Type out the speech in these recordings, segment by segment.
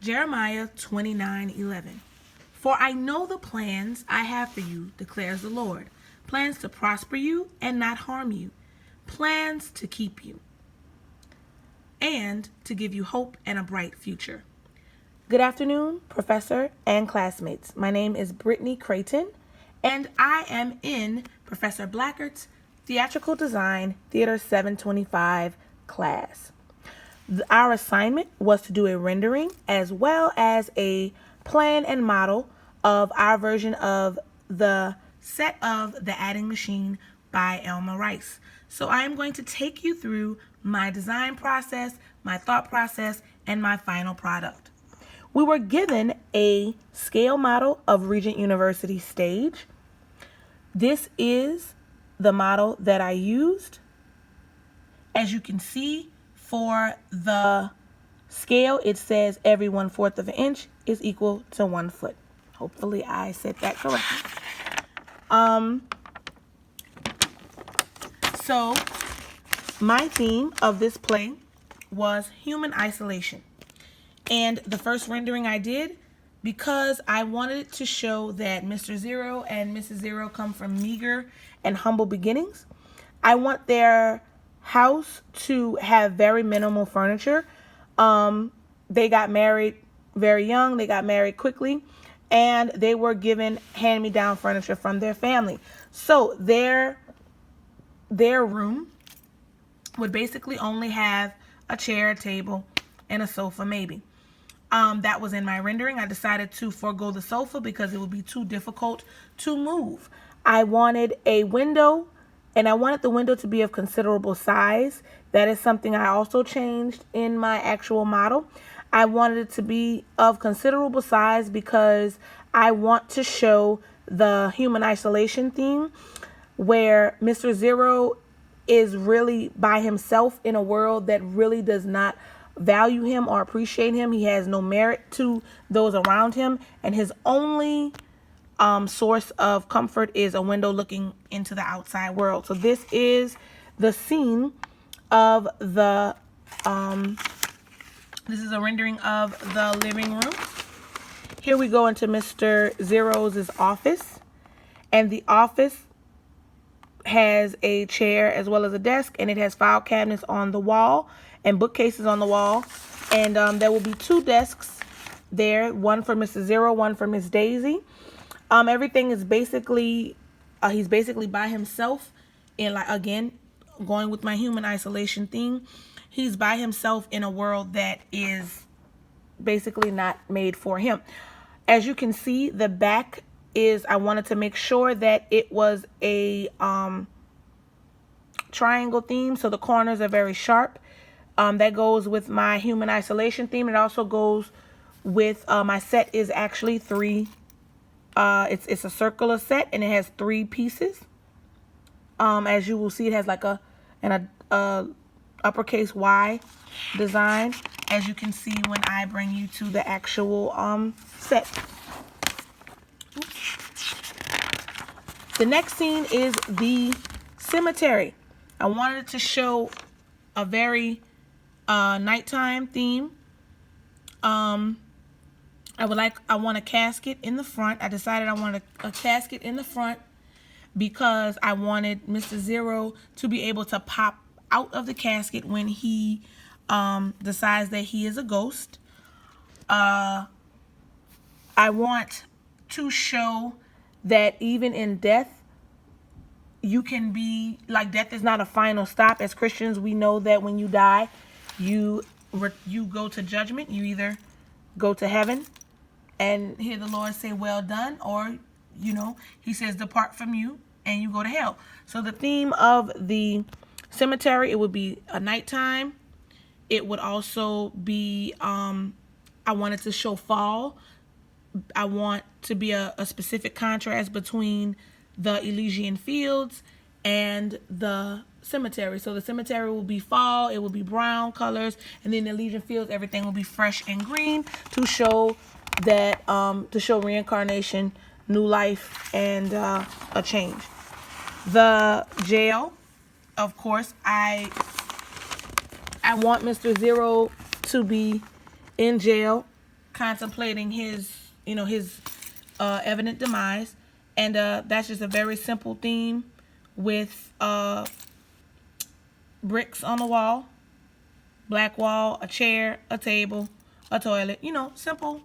Jeremiah 29:11. For I know the plans I have for you, declares the Lord. Plans to prosper you and not harm you. Plans to keep you and to give you hope and a bright future. Good afternoon, Professor and classmates. My name is Brittney Crayton, and I am in Professor Blackert's Theatrical Design Theater 725 class. Our assignment was to do a rendering as well as a plan and model of our version of the set of The Adding Machine by Elma Rice. So I am going to take you through my design process, my thought process, and my final product. We were given a scale model of Regent University stage. This is the model that I used. As you can see, for the scale, it says every 1/4 of an inch is equal to 1 foot. Hopefully I said that correctly. So my theme of this play was human isolation. And the first rendering I did, because I wanted to show that Mr. Zero and Mrs. Zero come from meager and humble beginnings. I want their house to have very minimal furniture. They got married very young. They got married quickly, and they were given hand-me-down furniture from their family. So their room would basically only have a chair, a table, and a sofa maybe. That was in my rendering. I decided to forego the sofa because it would be too difficult to move. I wanted a window, and I wanted the window to be of considerable size. That is something I also changed in my actual model. I wanted it to be of considerable size because I want to show the human isolation theme where Mr. Zero is really by himself in a world that really does not value him or appreciate him. He has no merit to those around him, and his only source of comfort is a window looking into the outside world. So this is the scene of the this is a rendering of the living room. Here we go into Mr. Zero's office, and the office has a chair as well as a desk, and it has file cabinets on the wall and bookcases on the wall, and there will be 2 desks there, one for Mrs. Zero, one for Miss Daisy. Everything is basically he's basically by himself, and like again going with my human isolation theme, he's by himself in a world that is basically not made for him. As you can see, the back is, I wanted to make sure that it was a triangle theme, so the corners are very sharp. That goes with my human isolation theme. It also goes with my set is actually 3. It's a circular set, and it has 3 pieces. As you will see, it has like an uppercase Y design, as you can see when I bring you to the actual set. Oops. The next scene is the cemetery. I wanted to show a very nighttime theme. I want a casket in the front. I decided I wanted a casket in the front because I wanted Mr. Zero to be able to pop out of the casket when he decides that he is a ghost. I want to show that even in death, you can be, like, death is not a final stop. As Christians, we know that when you die, you go to judgment. You either go to heaven and hear the Lord say, well done, or, he says, depart from you, and you go to hell. So the theme of the cemetery, it would be a nighttime. It would also be, I wanted to show fall. I want to be a specific contrast between the Elysian fields and the cemetery. So the cemetery will be fall, it will be brown colors, and then the Elysian fields, everything will be fresh and green to show that, to show reincarnation, new life, and a change. The jail, of course, I want Mr. Zero to be in jail contemplating his, his evident demise. And that's just a very simple theme with bricks on the wall, black wall, a chair, a table, a toilet, simple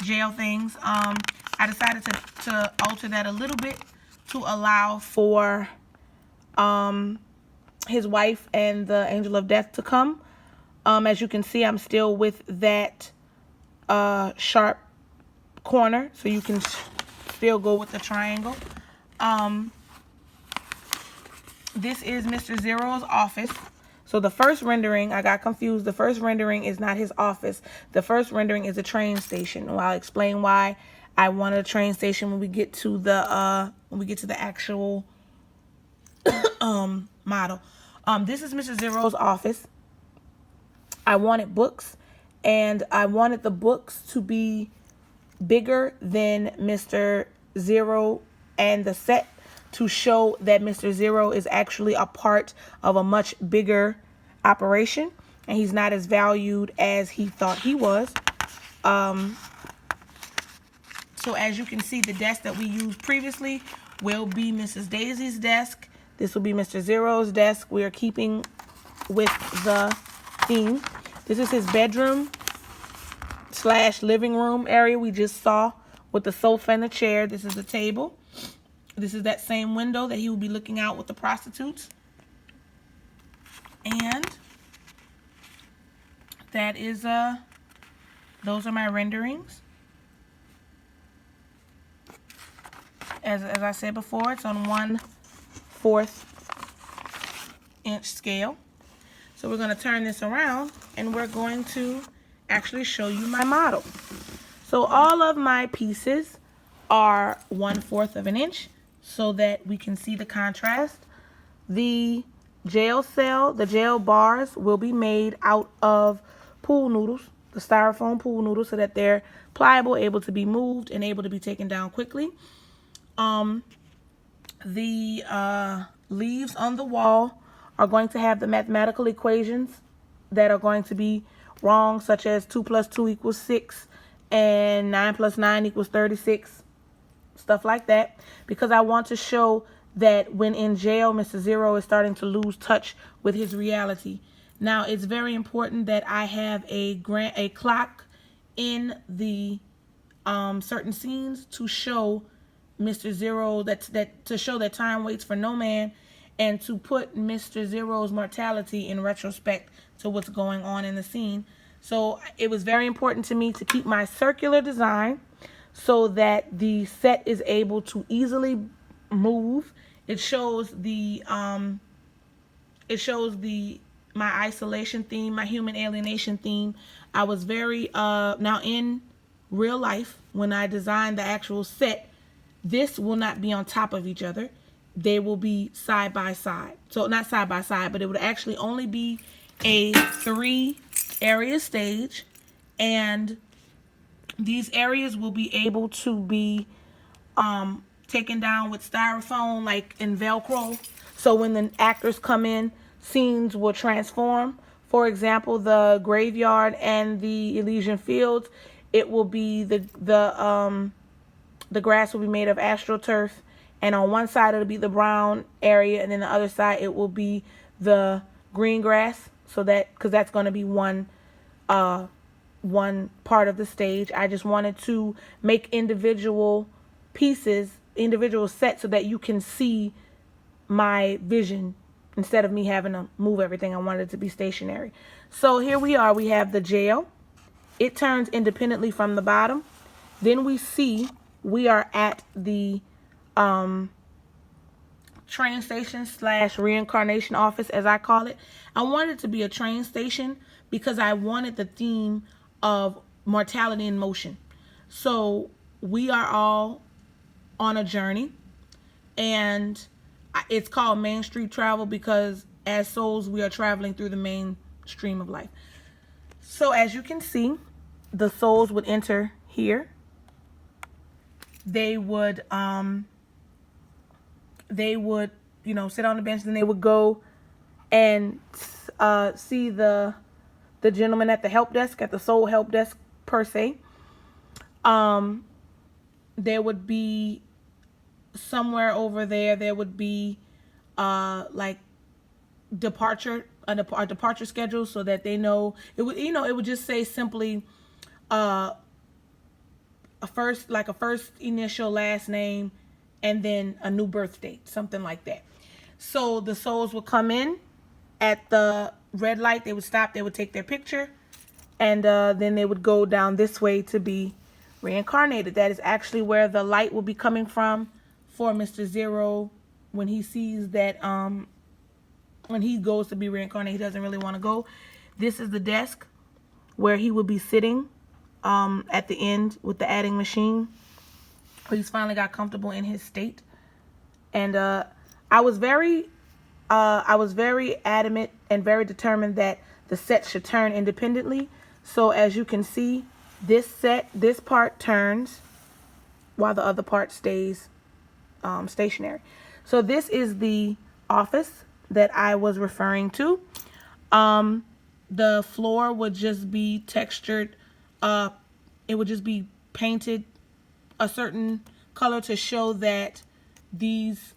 jail things. I decided to alter that a little bit to allow for his wife and the angel of death to come. As you can see, I'm still with that sharp corner, so you can still go with the triangle. This is Mr. Zero's office. So the first rendering, I got confused. The first rendering is not his office. The first rendering is a train station. Well, I'll explain why I wanted a train station when we get to the actual model. This is Mr. Zero's office. I wanted books, and I wanted the books to be bigger than Mr. Zero and the set, to show that Mr. Zero is actually a part of a much bigger operation, and he's not as valued as he thought he was. So as you can see, the desk that we used previously will be Mrs. Daisy's desk. This will be Mr. Zero's desk. We are keeping with the theme. This is his bedroom / living room area we just saw with the sofa and the chair. This is the table. This is that same window that he will be looking out with the prostitutes. And that is, those are my renderings. As I said before, it's on 1/4 inch scale. So we're going to turn this around, and we're going to actually show you my model. So all of my pieces are 1/4 of an inch, so that we can see the contrast. The jail cell, the jail bars will be made out of pool noodles, the styrofoam pool noodles, so that they're pliable, able to be moved, and able to be taken down quickly. The leaves on the wall are going to have the mathematical equations that are going to be wrong, such as 2 + 2 = 6 and 9 + 9 = 36. Stuff like that, because I want to show that when in jail, Mr. Zero is starting to lose touch with his reality. Now, it's very important that I have a clock in the certain scenes to show Mr. Zero to show that time waits for no man, and to put Mr. Zero's mortality in retrospect to what's going on in the scene. So it was very important to me to keep my circular design, so that the set is able to easily move. It shows my isolation theme, my human alienation theme. I was very now in real life, when I designed the actual set, this will not be on top of each other. They will be side by side. So not side by side, but it would actually only be a 3-area stage, and these areas will be able to be taken down with styrofoam, like in Velcro. So when the actors come in, scenes will transform. For example, the graveyard and the Elysian Fields, it will be the grass will be made of AstroTurf, and on one side it'll be the brown area, and then the other side it will be the green grass. So that, because that's going to be one part of the stage. I just wanted to make individual pieces, individual sets, so that you can see my vision instead of me having to move everything. I wanted it to be stationary. So here we are. We have the jail. It turns independently from the bottom. Then we see we are at the train station / reincarnation office, as I call it. I wanted it to be a train station because I wanted the theme of mortality in motion. So we are all on a journey, and it's called Main Street Travel because as souls we are traveling through the mainstream of life. So as you can see, the souls would enter here. They would sit on the bench, and they would go and see the gentleman at the help desk, at the soul help desk per se. There would be somewhere over there. There would be like a departure schedule, so that they know. It would, it would just say simply a first initial, last name, and then a new birth date, something like that. So the souls would come in at the red light. They would stop. They would take their picture, and then they would go down this way to be reincarnated. That is actually where the light will be coming from for Mr. Zero when he sees that when he goes to be reincarnated, he doesn't really want to go. This is the desk where he would be sitting at the end with the adding machine. He's finally got comfortable in his state. And I was very adamant and very determined that the set should turn independently. So as you can see, this part turns while the other part stays stationary. So this is the office that I was referring to. The floor would just be textured. It would just be painted a certain color to show that these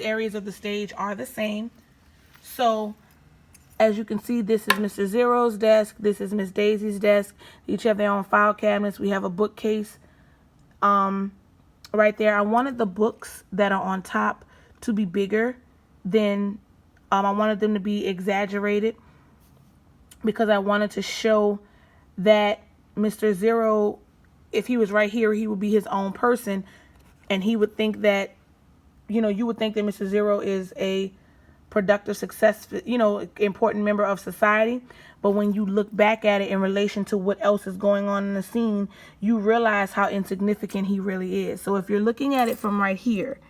areas of the stage are the same. So as you can see, this is Mr. Zero's desk. This is Miss Daisy's desk. Each have their own file cabinets. We have a bookcase right there. I wanted the books that are on top to be bigger than I wanted them to be exaggerated, because I wanted to show that Mr. Zero, if he was right here, he would be his own person, and he would think that, you would think that Mr. Zero is a productive, successful, important member of society. But when you look back at it in relation to what else is going on in the scene, you realize how insignificant he really is. So if you're looking at it from right here,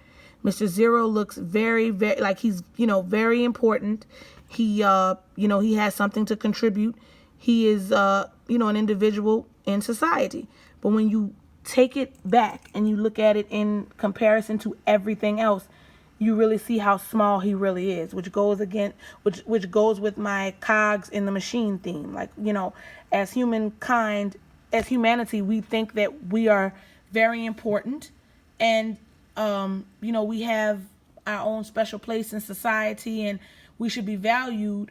Mr. Zero looks very, very like he's, very important. He, he has something to contribute. He is, an individual in society. But when you take it back and you look at it in comparison to everything else, you really see how small he really is, which goes with my cogs in the machine theme. Like, as humankind, as humanity, we think that we are very important, and we have our own special place in society, and we should be valued,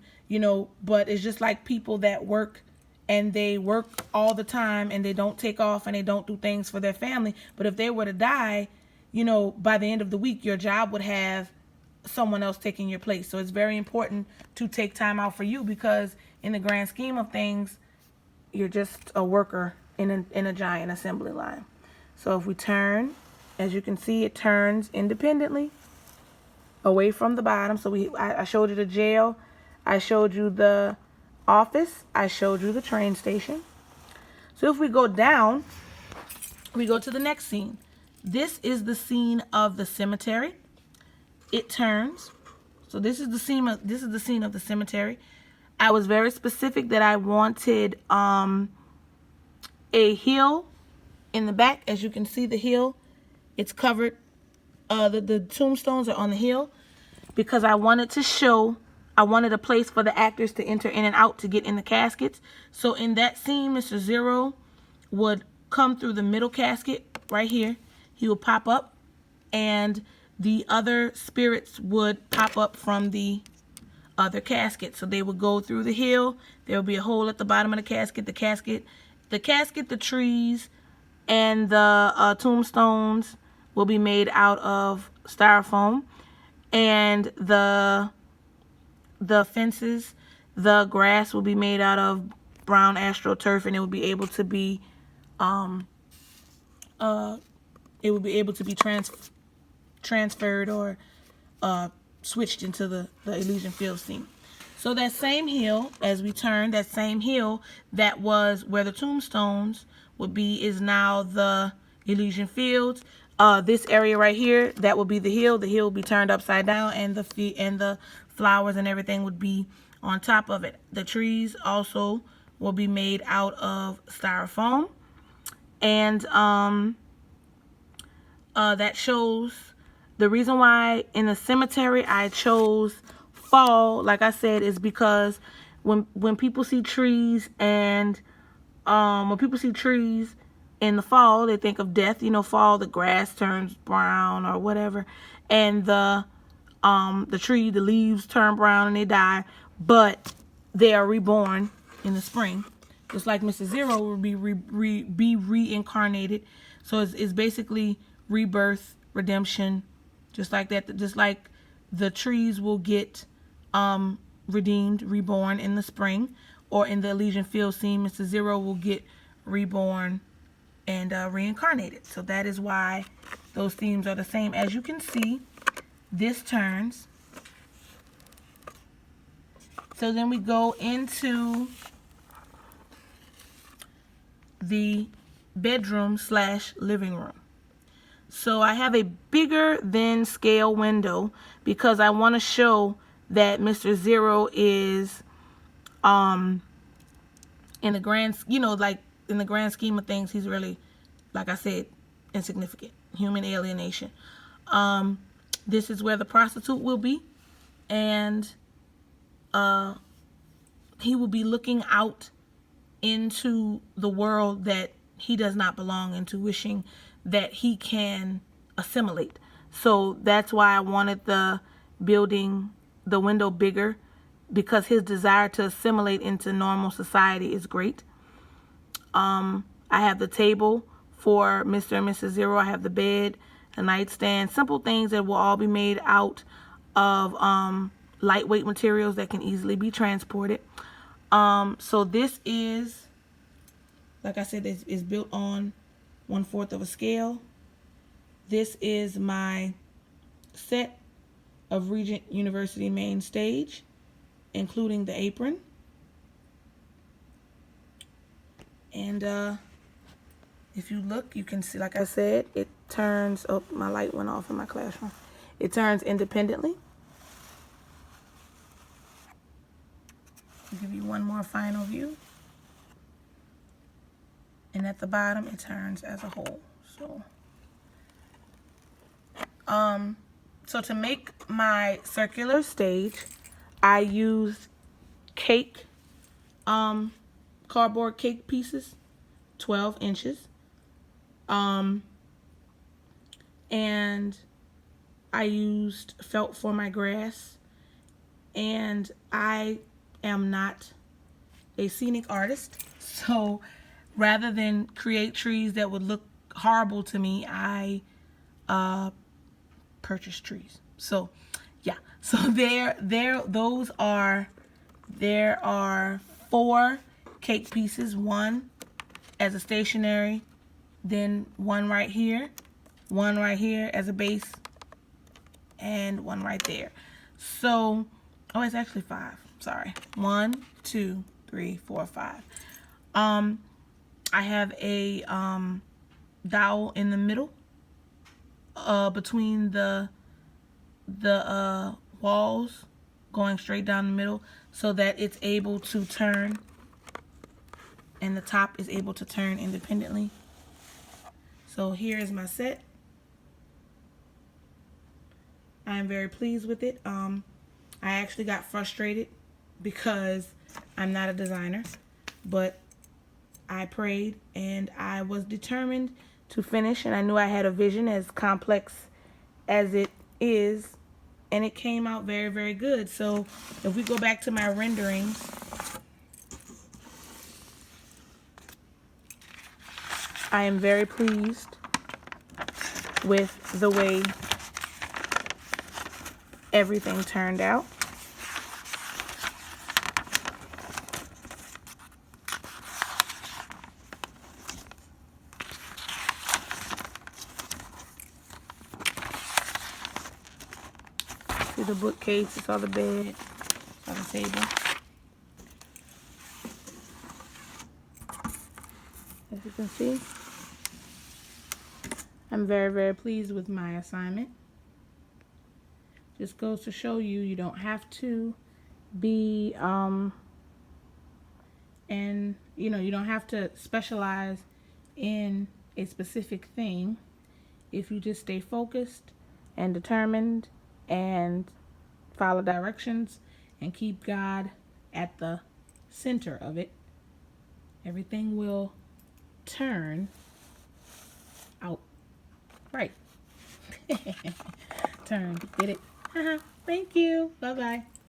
but it's just like people that work, and they work all the time, and they don't take off, and they don't do things for their family. But if they were to die, by the end of the week, your job would have someone else taking your place. So it's very important to take time out for you, because in the grand scheme of things, you're just a worker in a giant assembly line. So if we turn, as you can see, it turns independently away from the bottom. So I showed you the jail, I showed you the office, I showed you the train station. So if we go down, we go to the next scene. This is the scene of the cemetery. It turns. So this is the scene of the cemetery. I was very specific that I wanted a hill in the back. As you can see, the hill, it's covered. The tombstones are on the hill, because I wanted a place for the actors to enter in and out to get in the caskets. So in that scene, Mr. Zero would come through the middle casket right here. He would pop up, and the other spirits would pop up from the other casket. So they would go through the hill. There would be a hole at the bottom of the casket. The trees, and the tombstones will be made out of styrofoam, and the fences, the grass will be made out of brown astroturf, and it will be able to be transferred or switched into the Elysian Fields theme. So that same hill, as we turn, that same hill that was where the tombstones would be, is now the Elysian Fields. This area right here, that will be the hill. The hill will be turned upside down, and the flowers and everything would be on top of it. The trees also will be made out of styrofoam, and that shows the reason why in the cemetery I chose fall, like I said, is because when people see trees and when people see trees in the fall, they think of death. You know, fall, the grass turns brown or whatever, and the tree, the leaves turn brown and they die, but they are reborn in the spring, just like Mr. Zero will be reincarnated. So it's basically rebirth, redemption, just like that. Just like the trees will get redeemed, reborn in the spring, or in the Elysian Field scene, Mr. Zero will get reborn and reincarnated. So that is why those themes are the same. As you can see, this turns. So then we go into the bedroom / living room. So I have a bigger than scale window because I want to show that Mr. Zero is in the grand, like in the grand scheme of things, he's really, like I said, insignificant. Human alienation. This is where the prostitute will be, and he will be looking out into the world that he does not belong into, wishing that he can assimilate. So that's why I wanted the window bigger, because his desire to assimilate into normal society is great. I have the table for Mr. and Mrs. Zero. I have the bed, a nightstand, simple things that will all be made out of lightweight materials that can easily be transported. So this is, like I said, is built on 1/4 of a scale. This is my set of Regent University main stage, including the apron. And if you look, you can see, like I said, it turns. Oh, my light went off in my classroom. It turns independently. I'll give you one more final view. And at the bottom, it turns as a whole. So to make my circular stage, I used cardboard cake pieces, 12 inches. And I used felt for my grass. And I am not a scenic artist, so rather than create trees that would look horrible to me, I purchased trees. So yeah, so there are 4 cake pieces, one as a stationary, then one right here as a base, and one right there. So, oh, it's actually 5. Sorry. 1, 2, 3, 4, 5. I have a dowel in the middle, between the walls, going straight down the middle, so that it's able to turn, and the top is able to turn independently. So here is my set. I am very pleased with it. I actually got frustrated because I'm not a designer, but I prayed and I was determined to finish, and I knew I had a vision as complex as it is, and it came out very, very good. So if we go back to my renderings, I am very pleased with the way everything turned out. See the bookcase, it's all the bed, it's all the table. As you can see, I'm very, very pleased with my assignment. Just goes to show you, you don't have to be, and you don't have to specialize in a specific thing. If you just stay focused and determined and follow directions and keep God at the center of it, everything will turn out right. Turn. Get it? Thank you. Bye-bye.